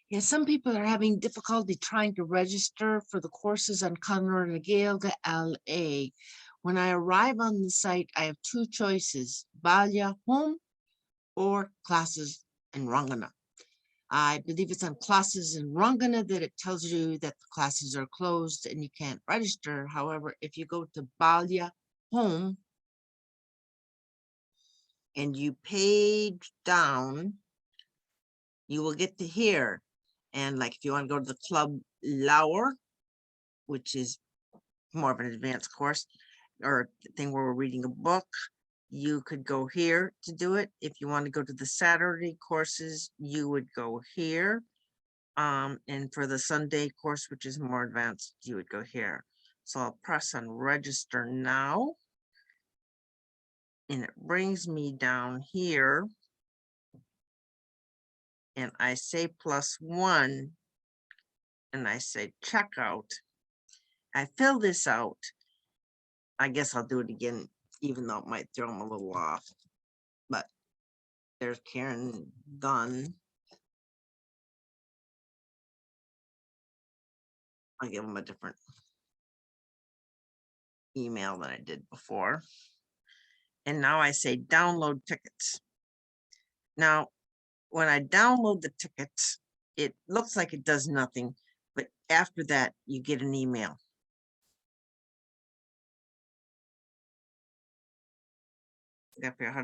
Yeah, some people are having difficulty trying to register for the courses on Conradh and Gaeilge LA. When I arrive on the site, I have two choices, Balia Home or Classes in Rangana. I believe it's on Classes in Rangana that it tells you that the classes are closed and you can't register. However, if you go to Balia Home and you page down, you will get to here. And like if you want to go to the Club Lower, which is more of an advanced course or thing where we're reading a book, you could go here to do it. If you want to go to the Saturday courses, you would go here. And for the Sunday course, which is more advanced, you would go here. So I'll press on register now. And it brings me down here. And I say +1. And I say checkout. I fill this out. I guess I'll do it again, even though it might throw them a little off. But there's Karen Gunn. I'll give them a different email than I did before. And now I say download tickets. Now, when I download the tickets, it looks like it does nothing, but after that, you get an email. After